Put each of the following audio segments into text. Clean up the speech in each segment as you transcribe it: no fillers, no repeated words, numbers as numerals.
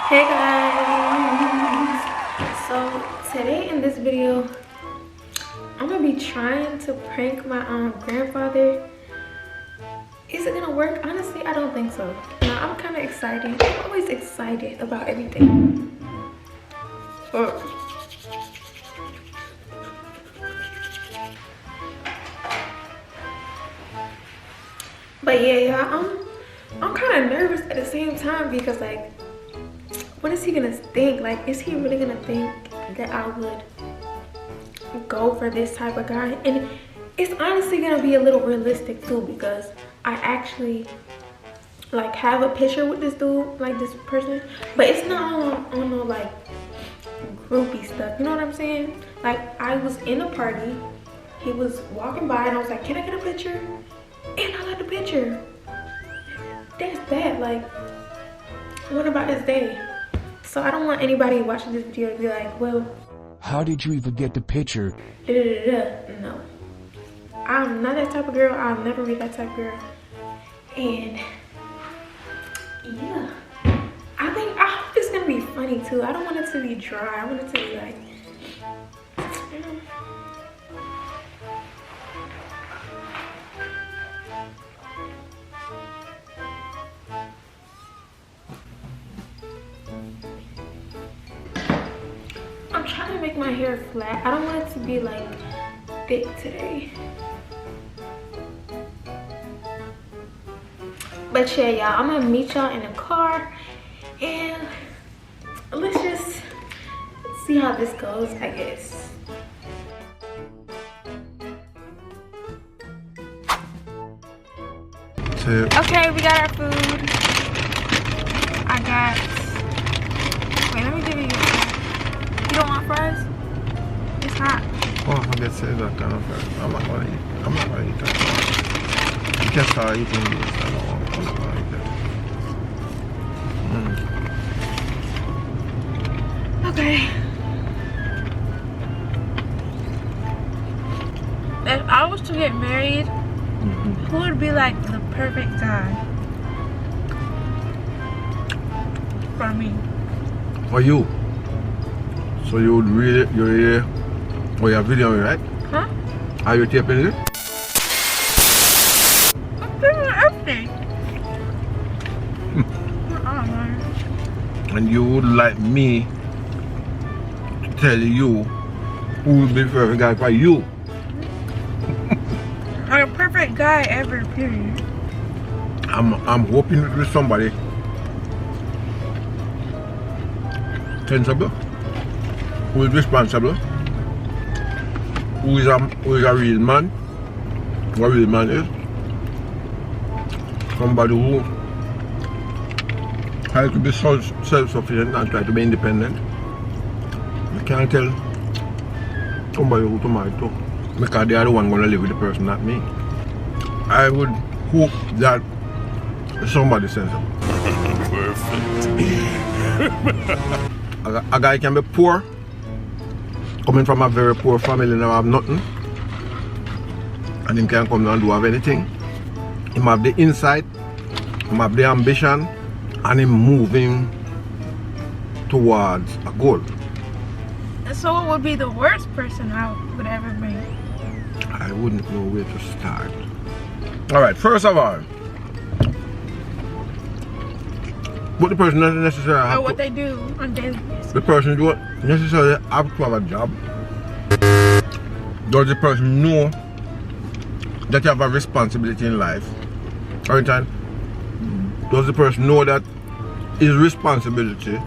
Hey guys, so today in this video I'm gonna be trying to prank my grandfather. Is it gonna work? Honestly, I don't think so. Now, I'm kind of excited. I'm always excited about everything. But yeah, I'm kind of nervous at the same time because, like, what is he gonna think? Like, is he really gonna think that I would go for this type of guy? And it's honestly gonna be a little realistic too, because I actually like have a picture with this dude, like this person, but it's not on no like groupie stuff, you know what I'm saying? Like, I was in a party, he was walking by and I was like, can I get a picture? And I got the picture. That's that. Like, what about this day? So I don't want anybody watching this video to be like, well, how did you even get the picture? No, I'm not that type of girl. I'll never be that type of girl. And yeah, I hope it's gonna be funny too. I don't want it to be dry. I want it to be like, you know. I'm trying to make my hair flat. I don't want it to be like thick today. But yeah, y'all, I'm gonna meet y'all in the car and let's just see how this goes, I guess. Okay, we got our food. I got, wait, let me give you your fries. You don't want fries? It's hot. Oh, I get said that kind of fries. I'm not gonna eat that. You can start eating this. I'm not gonna eat that. Okay. If I was to get married, who would be like the perfect guy for me? For you. So you would really, you're videoing, right? Huh? Are you taping it? I'm doing everything. And you would like me to tell you who would be the perfect guy for you? I'm a perfect guy ever, period. I'm hoping it with somebody sensible, who is responsible, who is a real man, what a real man is. Somebody who has to be self-sufficient and try to be independent. You can't tell somebody who to marry to, because they are the one going to live with the person, not me. I would hope that somebody sensible. Perfect. A guy can be poor, coming from a very poor family and have nothing, and him can come down and do have anything. Him have the insight, him have the ambition, and him moving towards a goal. So what would be the worst person I would ever meet? I wouldn't know where to start. Alright, first of all, but the person doesn't necessarily have or what they do on daily basis. The person don't necessarily have to have a job. Does the person know that you have a responsibility in life? Every time, does the person know that his responsibility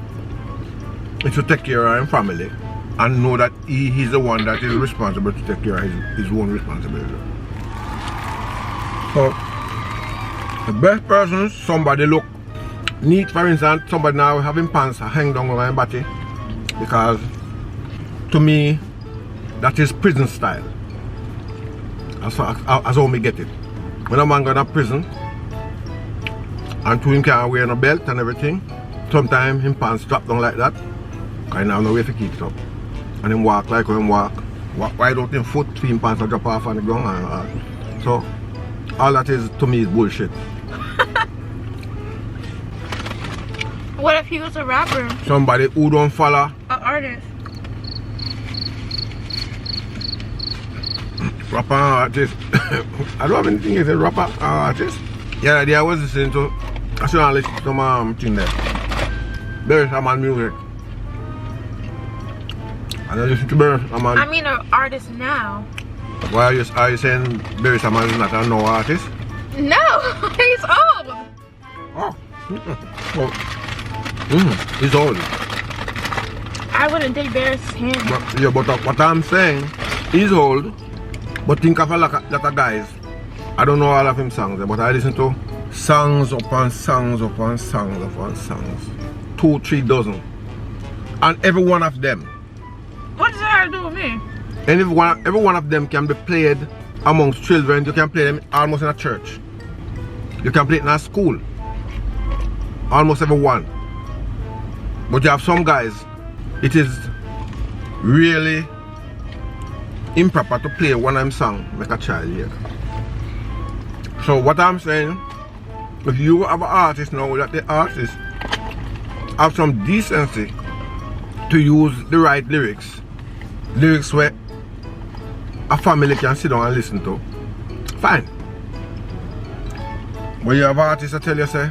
is to take care of his family, and know that he is the one that is responsible to take care of his own responsibility? So, the best person, somebody look neat. For instance, somebody now having pants hang down over my body, because to me that is prison style. As how me get it. When a man go to prison and to him can't wear no belt and everything, sometimes him pants drop down like that, because he have no way to keep it up. And him walk like how him walk wide out him foot, him pants drop off on the ground and so all that is, to me, is bullshit. What if he was a rapper? Somebody who don't follow. An artist. Rapper and artist. I don't have anything against rapper and artist. Yeah, I was listening to I should have listened to some thing there. Barry Shaman music. And I listen to Barry Shaman. I mean an artist now. Why are you saying Barry Shaman is not a no artist? No, he's old. Oh. Well, he's old. I wouldn't take Barry's hand. But, yeah, but what I'm saying, he's old. But think of a lot of guys. I don't know all of him songs, but I listen to songs upon songs upon songs upon songs. 2-3 dozen. And every one of them. What does that have to do with me? And every one of them can be played amongst children. You can play them almost in a church. You can play it in a school. Almost every one. But you have some guys, it is really improper to play one of them song make a child hear. So what I'm saying, if you have an artist now, that the artist have some decency to use the right lyrics where a family can sit down and listen to, fine. But you have artists that tell you, say,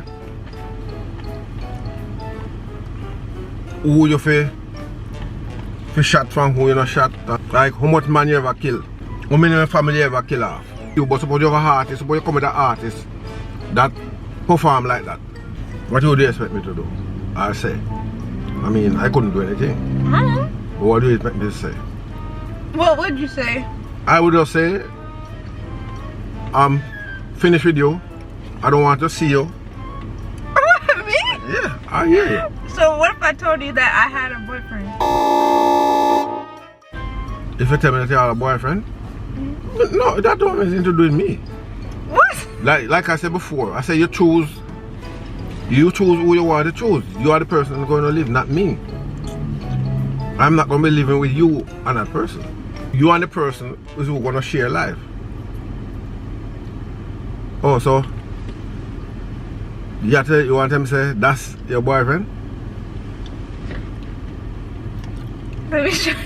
who you feel shot from, who you not shot, like how much man you ever kill, how many family you ever kill off. But suppose you have an artist, suppose you come with an artist that perform like that, what would you expect me to do? I say, I mean, I couldn't do anything. But what do you expect me to say? What would you say? I would just say, I'm finished with you. I don't want to see you. Me? Yeah, I hear you. So what if I told you that I had a boyfriend? If you tell me that you have a boyfriend, no, that don't have anything to do with me. What? Like I said before, I say you choose who you want to choose. You are the person who's going to live, not me. I'm not going to be living with you and that person. You are the person who's going to share life. Oh, so you want them to say that's your boyfriend? Let me show you.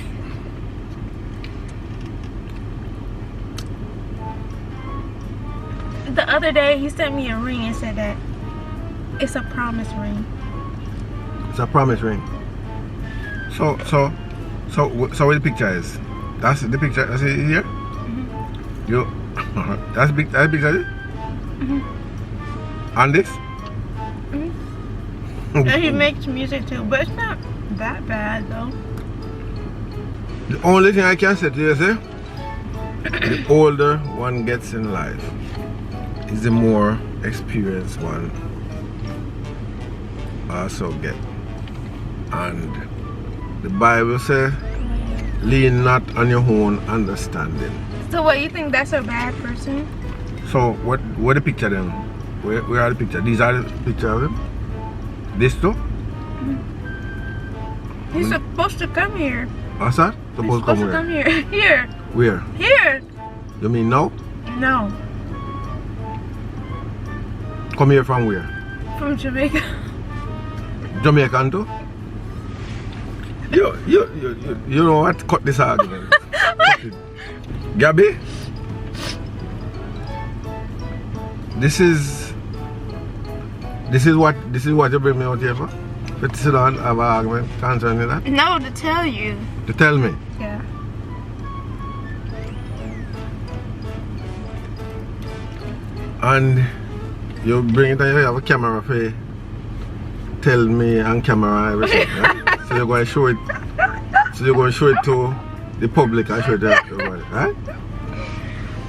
The other day he sent me a ring and said that it's a promise ring. It's a promise ring. So where the picture is? That's the picture. That's it here. You. That's big. That's big. Is it? And this? And he makes music too, but it's not that bad though. The only thing I can say to you is, the older one gets in life, is the more experienced one also get. And the Bible says, lean not on your own understanding. So what, you think that's a bad person? So what the picture then? Where are the picture? These are the picture of him? This too? He's supposed to come here. What's that? He's supposed to come here. Here. Where? Here. You mean now? No. Come here from where? From Jamaica. Jamaican too? You know what? Cut this argument. Gabby? This is what you bring me out here for? To sit down and have an argument concerning that? No, to tell you. To tell me? Yeah. And you bring it and you have a camera for tell me on camera everything, right? So you're going to show it. So you're going to show it to the public and show it to everybody, right?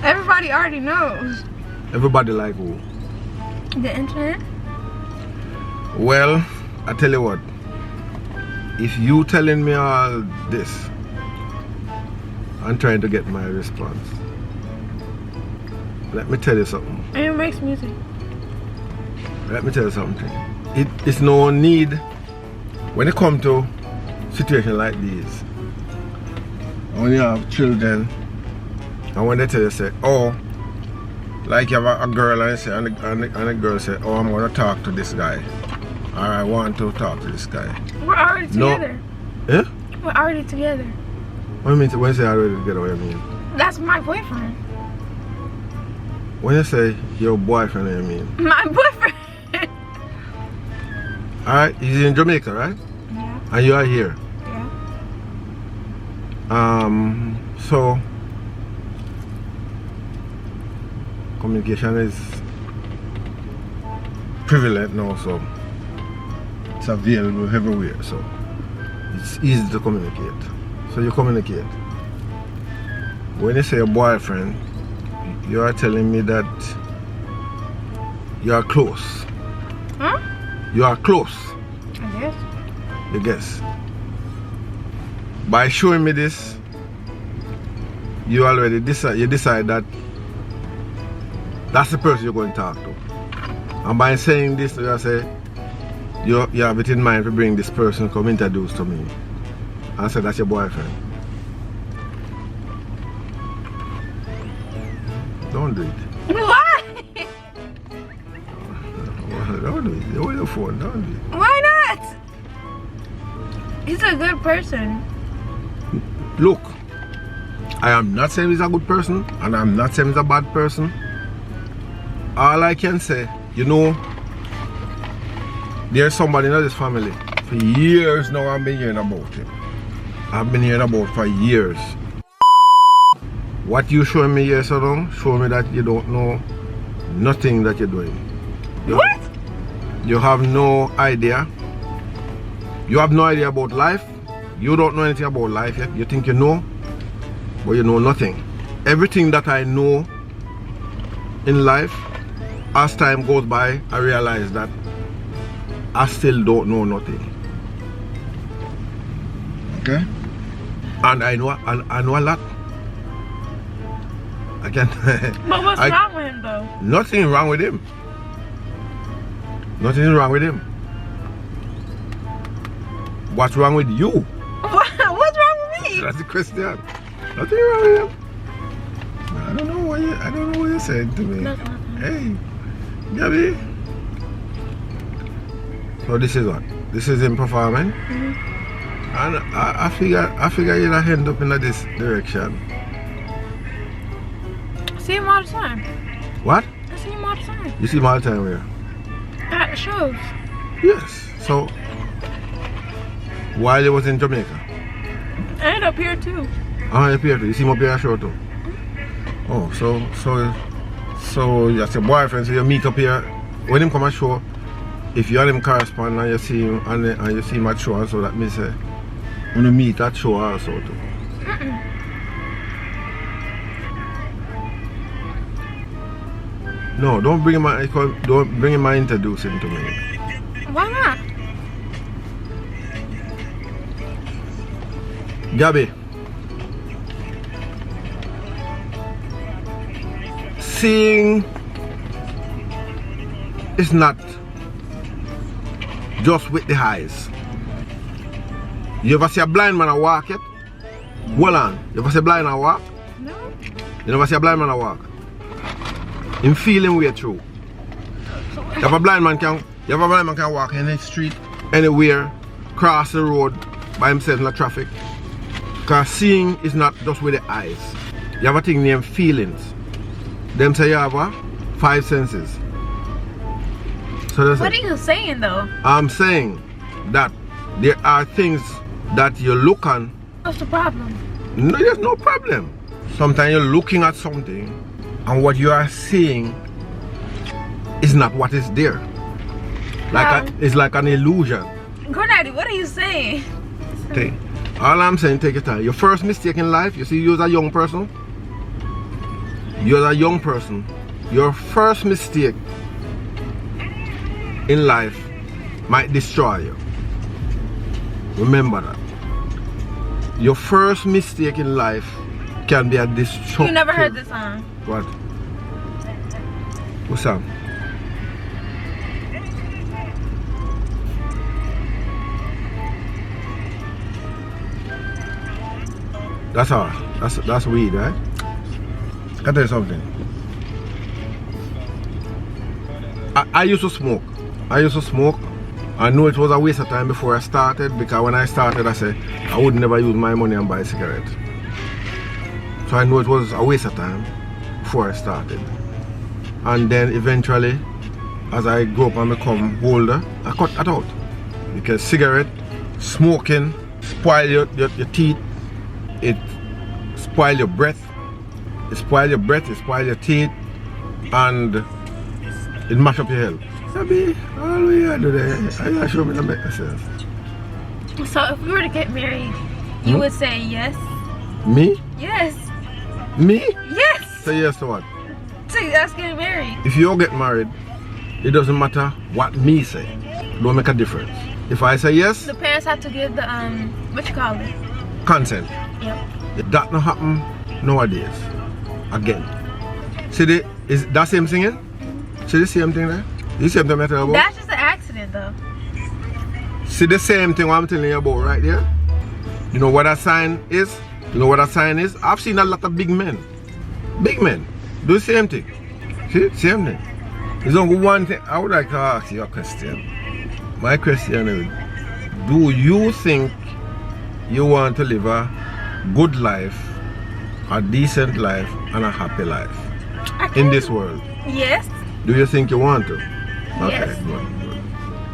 Everybody already knows. Everybody like who? The internet? Well, I tell you what. If you telling me all this, I'm trying to get my response. Let me tell you something. And it makes music. Let me tell you something. It's no need when it comes to situations like these. When you have children, and when they tell you, say, oh, like you have a girl and, say, and the girl say, oh, I'm going to talk to this guy. Or I want to talk to this guy. We're already together. Eh? We're already together. What do you mean when you say already together, what do you mean? That's my boyfriend. When you say your boyfriend, what do you mean? My boyfriend. Alright, he's in Jamaica, right? Yeah. And you are here. Yeah. So communication is prevalent now, so it's available everywhere, so it's easy to communicate. So you communicate. When you say a boyfriend, you are telling me that you are close. Huh? You are close. I guess. You guess. By showing me this, you already decide that that's the person you're going to talk to. And by saying this, you say you have it in mind to bring this person come introduce to me and say that's your boyfriend. Don't do it. Why? Don't do it. Hold your phone. Don't do it. Why not? He's a good person. Look, I am not saying he's a good person and I'm not saying he's a bad person. All I can say, you know, there's somebody in this family. For years now I've been hearing about him. I've been hearing about for years. What you showing me here, so long, show me that you don't know nothing that you're doing. What? You have no idea. You have no idea about life. You don't know anything about life yet. You think you know, but you know nothing. Everything that I know in life, as time goes by, I realize that I still don't know nothing. Okay? And I know a lot. I can't. But what's wrong with him though? Nothing wrong with him. Nothing wrong with him. What's wrong with you? What's wrong with me? That's the question. Nothing wrong with him. I don't know what you said to me. Nothing. Hey, Gabby. So this is what? This is him performing. And I figure you'll end up in this direction. See him all the time. What? I see him all the time. You see him all the time where? At the shows. Yes. So while he was in Jamaica. And up here too. Oh, up here too. You see him up here at show too. Oh, so that's your boyfriend. So you meet up here. When him come at show, if you and him correspond and you see him and you see him at show, and so that means say when you meet at show also too. No, don't bring him and introduce him to me. Why not? Gabby, seeing is not just with the eyes. You ever see a blind man walk yet? Hold on. You ever see a blind man walk? No. You never see a blind man walk? In feeling way through. You have a blind man can walk in the street, anywhere, cross the road by himself in the traffic. Because seeing is not just with the eyes. You have a thing named feelings. Them say you have what? 5 senses. So What are you saying though? I'm saying that there are things that you look on. What's the problem? No, there's no problem. Sometimes you're looking at something and what you are seeing is not what is there. It's like an illusion. Granddaddy, what are you saying? All I'm saying, take your time. Your first mistake in life, you see, you're a young person. You're a young person. Your first mistake in life might destroy you. Remember that. Your first mistake in life can be a destructive. You never heard this song. What? What song? That's all. That's weed, right? Can I tell you something? I used to smoke. I know it was a waste of time before I started, because when I started I said I would never use my money and buy cigarettes. So I know it was a waste of time before I started. And then eventually, as I grow up and become older, I cut that out. Because cigarette, smoking, spoil your teeth, it spoil your breath, it spoil your teeth, and it mash up your health. Sabi, all we do there, I gotta show me to make sense. So if we were to get married, you would say yes? Me? Yes. Me? Yes. Say yes to what? To us getting married. If you all get married, it doesn't matter what me say. It don't make a difference. If I say yes, the parents have to give the what you call it? Consent. Yep. If that not happen nowadays, again. See is that same thing? See the same thing there? You see what I'm telling you about? That's just an accident though. See the same thing what I'm telling you about right there? You know what that sign is? You know what that sign is? I've seen a lot of big men. Big men do the same thing. See? Same thing. There's only one thing. I would like to ask you a question. My question is, do you think you want to live a good life, a decent life, and a happy life in this world? Yes. Do you think you want to? Okay, Yes. good.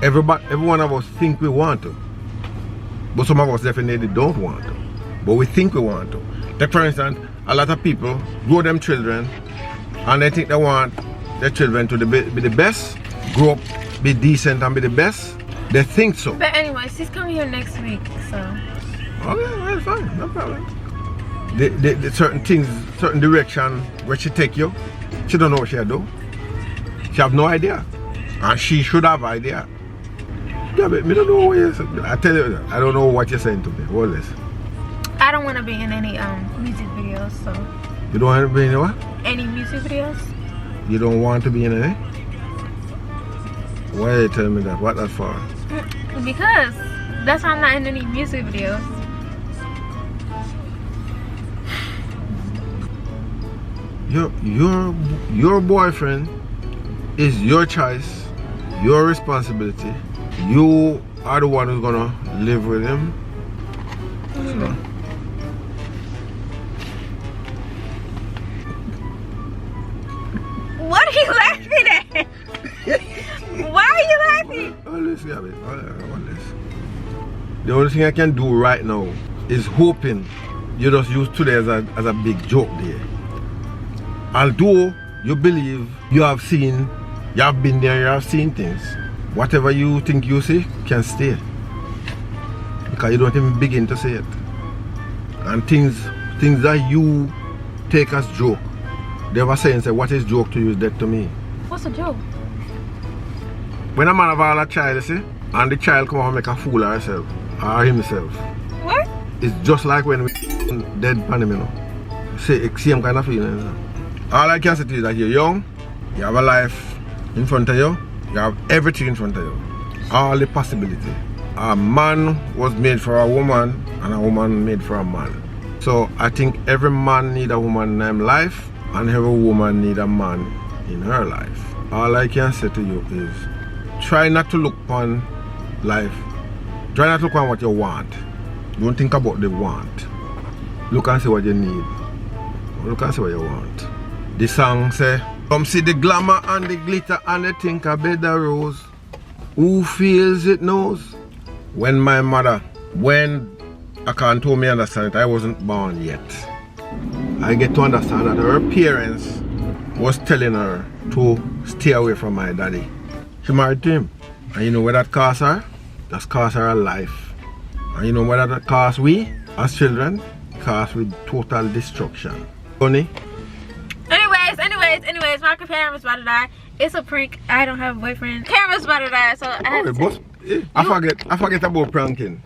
Every one of us think we want to, but some of us definitely don't want to. But we think we want to. Like for instance, a lot of people grow them children, and they think they want their children to be the best, grow up, be decent, and be the best. They think so. But anyways, she's coming here next week, so. Okay, well, fine, no problem. The certain things, certain direction where she take you, she don't know what she'll do. She have no idea, and she should have idea. Yeah, but me don't know what you're saying. I tell you, I don't know what you're saying to me. What is this? I don't want to be in any music videos, so. You don't want to be in what? Any music videos? You don't want to be in any? Why are you telling me that? What that for? Because that's why I'm not in any music videos. Your boyfriend is your choice, your responsibility. You are the one who's gonna live with him. So. What are you laughing at? Why are you laughing? The only thing I can do right now is hoping you just use today as a big joke there. Although you believe you have seen, you have been there, you have seen things, whatever you think you see can stay. Because you don't even begin to say it. And things that you take as joke, they ever say and say, what is joke to you is dead to me. What's a joke? When a man have all a child, you see, and the child come out and make a fool of herself, or himself. What? It's just like when we dead pan him, you know. Same kind of feeling, you know. All I can say to you is that you're young, you have a life in front of you, you have everything in front of you. All the possibility. A man was made for a woman, and a woman made for a man. So I think every man need a woman in his life, and every woman need a man in her life. All I can say to you is, try not to look upon life. Try not to look on what you want. Don't think about the want. Look and see what you need. Look and see what you want. The song say, come see the glamour and the glitter and the think a better rose. Who feels it knows. When my mother, when I can't tell me understand it, I wasn't born yet. I get to understand that her parents was telling her to stay away from my daddy. She married to him. And you know what that cost her? That cost her a life. And you know what that cost we, as children? Cost with total destruction. Honey? Anyways, my camera's about to die. It's a prank. I don't have a boyfriend. Camera's about to die, so I have to I forget about pranking.